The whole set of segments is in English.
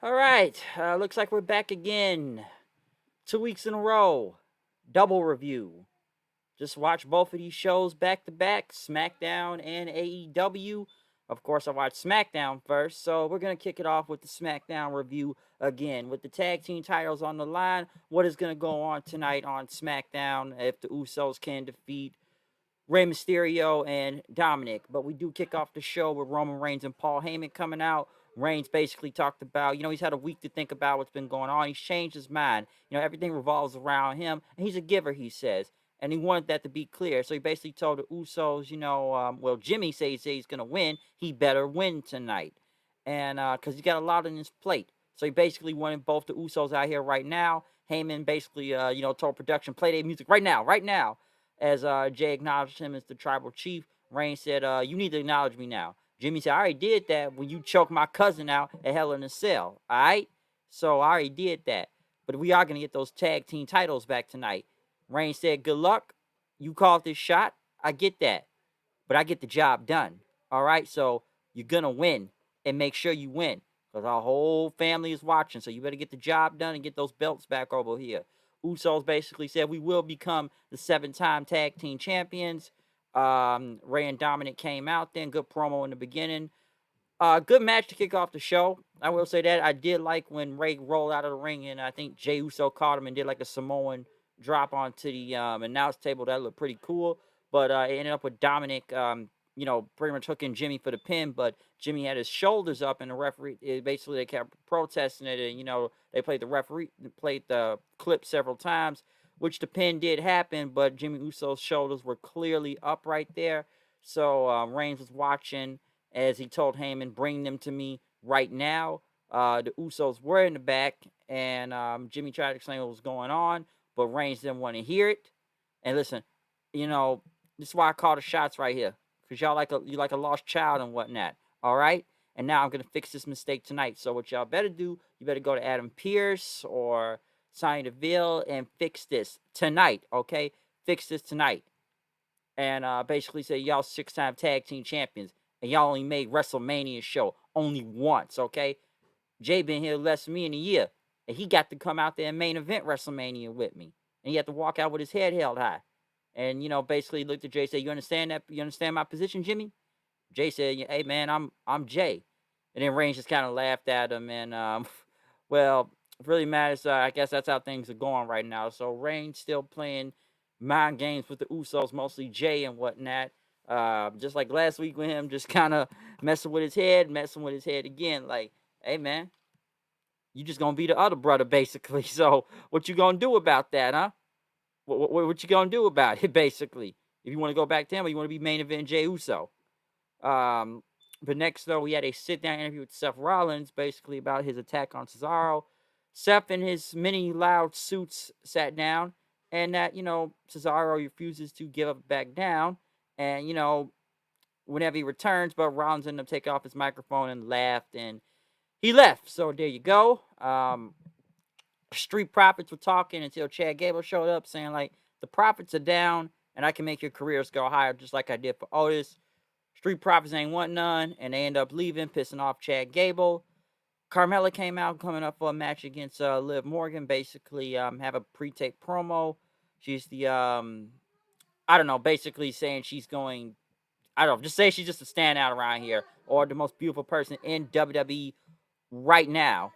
All right, looks like we're back again. 2 weeks in a row. Double review. Just watch both of these shows back to back, SmackDown and AEW. Of course, I watched SmackDown first, so we're going to kick it off with the SmackDown review again. With the tag team titles on the line, what is going to go on tonight on SmackDown if the Usos can defeat Rey Mysterio and Dominic. But we do kick off the show with Roman Reigns and Paul Heyman coming out. Reigns basically talked about, he's had a week to think about what's been going on. He's changed his mind. Everything revolves around him. And he's a giver, he says. And he wanted that to be clear. So he basically told the Usos, well, Jimmy says he's going to win. He better win tonight. And because he's got a lot on his plate. So he basically wanted both the Usos out here right now. Heyman basically, told production, play their music right now, right now. As Jay acknowledged him as the tribal chief, Reigns said, you need to acknowledge me now. Jimmy said, I already did that when you choked my cousin out at Hell in a Cell. All right? So I already did that. But we are going to get those tag team titles back tonight. Reigns said, good luck. You called this shot. I get that. But I get the job done. All right? So you're going to win. And make sure you win. Because our whole family is watching. So you better get the job done and get those belts back over here. Usos basically said we will become the 7-time tag team champions. Ray and Dominic came out then. Good promo in the beginning. Good match to kick off the show. I will say that I did like when Ray rolled out of the ring and I think Jey Uso caught him and did like a Samoan drop onto the announce table. That looked pretty cool. But it ended up with Dominic, pretty much hooking Jimmy for the pin. But Jimmy had his shoulders up and the referee, basically they kept protesting it. And, they played the clip several times, which the pin did happen. But Jimmy Uso's shoulders were clearly up right there. So Reigns was watching as he told Heyman, bring them to me right now. The Usos were in the back, and Jimmy tried to explain what was going on, but Reigns didn't want to hear it. And listen, this is why I call the shots right here, because you like a lost child and whatnot. All right, and now I'm gonna fix this mistake tonight. So what y'all better do, you better go to Adam Pearce or Sonya Deville and fix this tonight. Okay, fix this tonight and basically say y'all 6-time tag team champions, and y'all only made WrestleMania show only once, okay? Jay been here less than me in a year, and he got to come out there and main event WrestleMania with me, and he had to walk out with his head held high, and basically looked at Jay, and said, "You understand that? You understand my position, Jimmy?" Jay said, "Hey man, I'm Jay," and then Reigns just kind of laughed at him, and well, it really matters. I guess that's how things are going right now. So Reigns still playing mind games with the Usos, mostly Jay and whatnot. Just like last week with him, just kind of messing with his head again. Like, hey man, you just gonna be the other brother basically. So what you gonna do about that, huh? What you gonna do about it basically? If you want to go back to him, or you want to be main event Jay Uso. Um, but next, though, we had a sit down interview with Seth Rollins, basically about his attack on Cesaro. Seth, in his many loud suits, sat down, and that, Cesaro refuses to give up back down. And, whenever he returns, but Rollins ended up taking off his microphone and laughed, and he left. So there you go. Street Profits were talking until Chad Gable showed up, saying, like, the profits are down, and I can make your careers go higher just like I did for Otis. Street Profits ain't want none, and they end up leaving, pissing off Chad Gable. Carmella came out, coming up for a match against Liv Morgan. Basically, have a pre-tape promo. She's the I don't know, basically saying she's going. I don't know, just say she's just a standout around here, or the most beautiful person in WWE right now.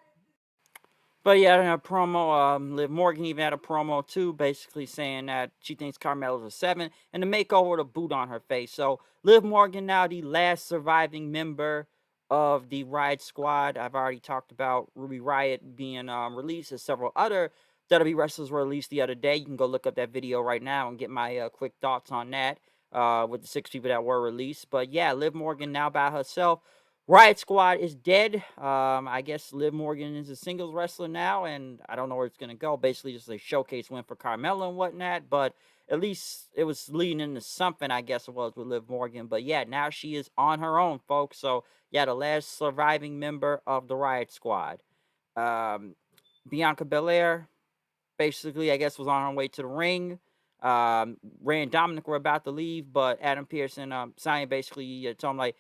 But yeah, in a promo, Liv Morgan even had a promo too, basically saying that she thinks Carmella's a 7, and to make over the boot on her face. So Liv Morgan now the last surviving member of the Riot Squad. I've already talked about Ruby Riot being released, as several other WWE wrestlers were released the other day. You can go look up that video right now and get my quick thoughts on that with the 6 people that were released. But yeah, Liv Morgan now by herself. Riot Squad is dead. I guess Liv Morgan is a singles wrestler now, and I don't know where it's gonna go. Basically, just a showcase win for Carmella and whatnot. But at least it was leading into something, I guess it was with Liv Morgan. But yeah, now she is on her own, folks. So yeah, the last surviving member of the Riot Squad. Um, Bianca Belair, basically, I guess, was on her way to the ring. Ray and Dominic were about to leave, but Adam Pearce and Sonya basically told him like,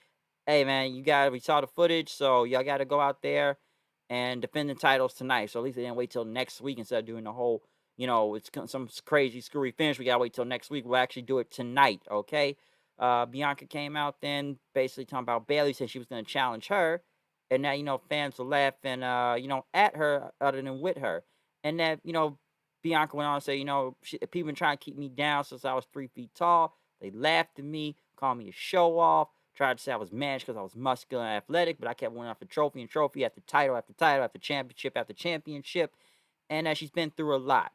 hey man, we saw the footage, so y'all got to go out there and defend the titles tonight. So at least they didn't wait till next week instead of doing the whole, it's some crazy screwy finish. We gotta wait till next week. We'll actually do it tonight, okay? Bianca came out then, basically talking about Bailey, said she was gonna challenge her, and now fans were laughing, at her other than with her, and that Bianca went on to say, people been trying to keep me down since I was 3 feet tall. They laughed at me, called me a show off. Tried to say I was managed because I was muscular and athletic, but I kept winning after trophy and trophy after title after title after championship after championship. And she's been through a lot.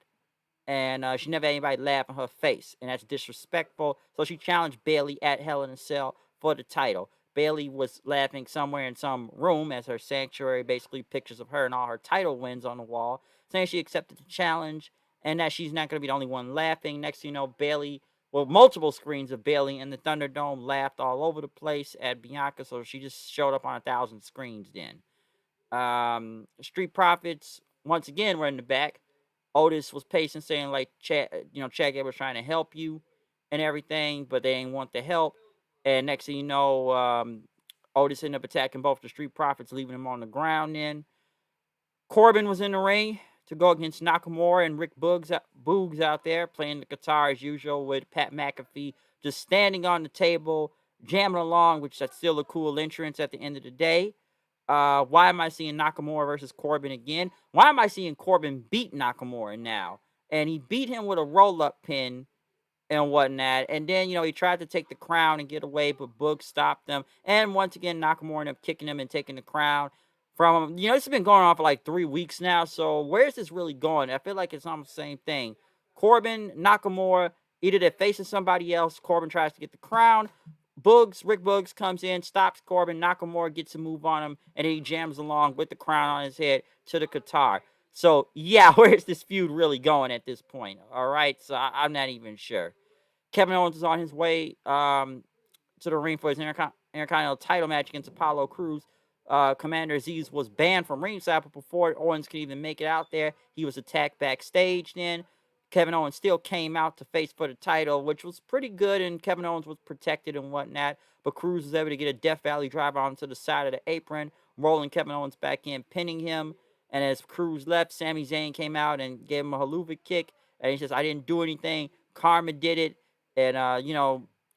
And she never had anybody laugh in her face. And that's disrespectful. So she challenged Bailey at Hell in a Cell for the title. Bailey was laughing somewhere in some room as her sanctuary, basically pictures of her and all her title wins on the wall, saying she accepted the challenge and that she's not going to be the only one laughing. Next thing you know, Bailey, well, multiple screens of Bailey in the Thunderdome laughed all over the place at Bianca, so she just showed up on 1,000 screens then. Street Profits, once again, were in the back. Otis was pacing, saying, like, Chad Gable was trying to help you and everything, but they didn't want the help. And next thing you know, Otis ended up attacking both the Street Profits, leaving them on the ground then. Corbin was in the ring to go against Nakamura and Rick Boogs out there playing the guitar as usual with Pat McAfee just standing on the table, jamming along, which that's still a cool entrance at the end of the day. Why am I seeing Nakamura versus Corbin again? Why am I seeing Corbin beat Nakamura now? And he beat him with a roll-up pin and whatnot. And then, he tried to take the crown and get away, but Boog stopped them. And once again, Nakamura ended up kicking him and taking the crown from him. This has been going on for like 3 weeks now. So where's this really going? I feel like it's almost the same thing. Corbin, Nakamura, either they're facing somebody else. Corbin tries to get the crown. Rick Boogs comes in, stops Corbin. Nakamura gets a move on him, and then he jams along with the crown on his head to the guitar. So, yeah, where's this feud really going at this point? All right, so I'm not even sure. Kevin Owens is on his way to the ring for his Intercontinental title match against Apollo Crews. Commander Aziz was banned from ringside, but before Owens could even make it out there, he was attacked backstage then. Kevin Owens still came out to face for the title, which was pretty good, and Kevin Owens was protected and whatnot. But Crews was able to get a Death Valley driver onto the side of the apron, rolling Kevin Owens back in, pinning him. And as Crews left, Sami Zayn came out and gave him a haluva kick. And he says, I didn't do anything. Karma did it. And,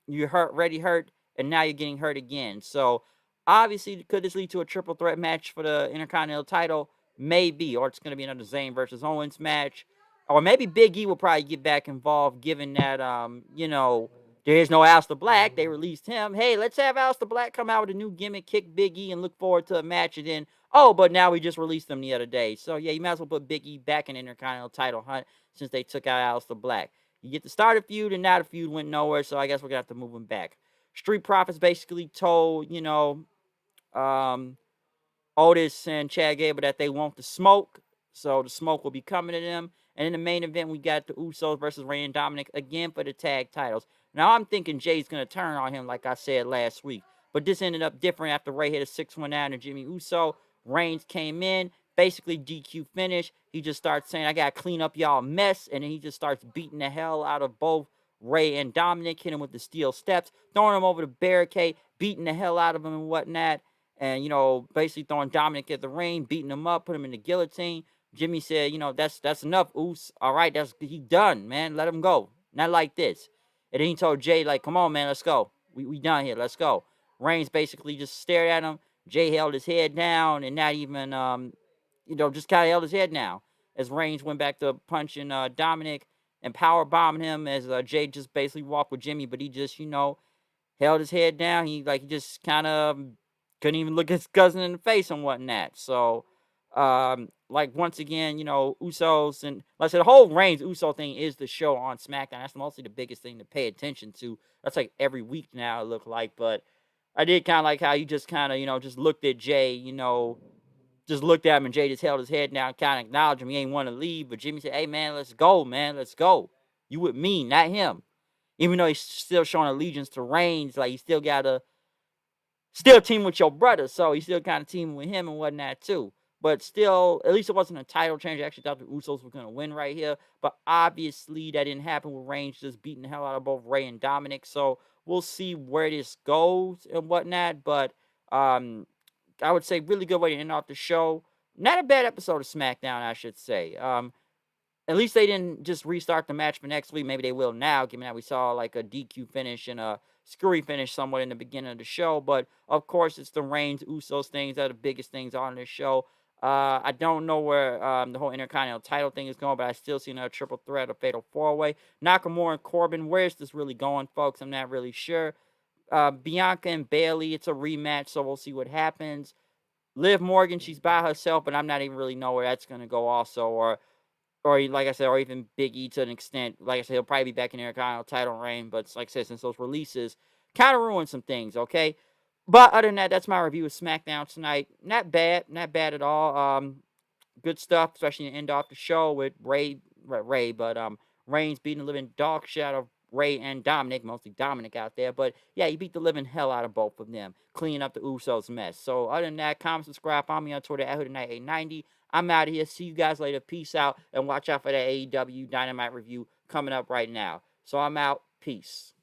you already hurt, and now you're getting hurt again. So, obviously, could this lead to a triple threat match for the Intercontinental title? Maybe. Or it's going to be another Zayn versus Owens match. Or maybe Big E will probably get back involved, given that, there is no Aleister Black. They released him. Hey, let's have Aleister Black come out with a new gimmick, kick Big E, and look forward to a match. And then, but now we just released him the other day. So, yeah, you might as well put Big E back in the Intercontinental title hunt since they took out Aleister Black. You get to start a feud, and now the feud went nowhere, so I guess we're going to have to move him back. Street Profits basically told, um, Otis and Chad Gable that they want the smoke, so the smoke will be coming to them. And in the main event, we got the Usos versus Rey and Dominic again for the tag titles. Now, I'm thinking Jay's going to turn on him, like I said last week. But this ended up different after Rey hit a 619 to Jimmy Uso. Reigns came in, basically DQ finish. He just starts saying, I got to clean up y'all mess. And then he just starts beating the hell out of both Rey and Dominic, hitting him with the steel steps, throwing him over the barricade, beating the hell out of him and whatnot. And, basically throwing Dominic at the ring, beating him up, put him in the guillotine. Jimmy said, that's enough, Oos. All right, he done, man. Let him go. Not like this. And then he told Jay, like, come on, man, let's go. We done here. Let's go. Reigns basically just stared at him. Jay held his head down and not even, just kind of held his head down as Reigns went back to punching Dominic and power bombing him as Jay just basically walked with Jimmy, but he just, held his head down. He just kind of couldn't even look his cousin in the face and whatnot. So, once again, Usos and like I said, the whole Reigns Uso thing is the show on SmackDown. That's mostly the biggest thing to pay attention to. That's like every week now, it looked like. But I did kind of like how you just kind of, just looked at Jay, just looked at him and Jay just held his head down, kind of acknowledged him. He ain't want to leave. But Jimmy said, hey, man, let's go, man. Let's go. You with me, not him. Even though he's still showing allegiance to Reigns, like, he still got to team with your brother. So he's still kind of teaming with him and whatnot, too. But still, at least it wasn't a title change. I actually thought the Usos were going to win right here. But obviously, that didn't happen with Reigns just beating the hell out of both Rey and Dominic. So we'll see where this goes and whatnot. But I would say really good way to end off the show. Not a bad episode of SmackDown, I should say. At least they didn't just restart the match for next week. Maybe they will now, given that we saw like a DQ finish and a screwy finish somewhat in the beginning of the show. But of course, it's the Reigns Usos things that are the biggest things on this show. I don't know where the whole Intercontinental title thing is going, but I still see another triple threat, a fatal four-way. Nakamura and Corbin, where's this really going, folks? I'm not really sure. Bianca and Bayley, it's a rematch, so we'll see what happens. Liv Morgan, she's by herself, but I'm not even really know where that's going to go also. Or like I said, or even Big E to an extent. Like I said, he'll probably be back in the Intercontinental title reign, but like I said, since those releases kind of ruined some things, okay? But other than that, that's my review of SmackDown tonight. Not bad, not bad at all. Good stuff, especially to end off the show with Reigns beating the living dog shit out of Ray and Dominic, mostly Dominic out there. But yeah, he beat the living hell out of both of them, cleaning up the Usos mess. So other than that, comment, subscribe, follow me on Twitter at HoodenKnight890. I'm out of here. See you guys later. Peace out, and watch out for that AEW Dynamite review coming up right now. So I'm out. Peace.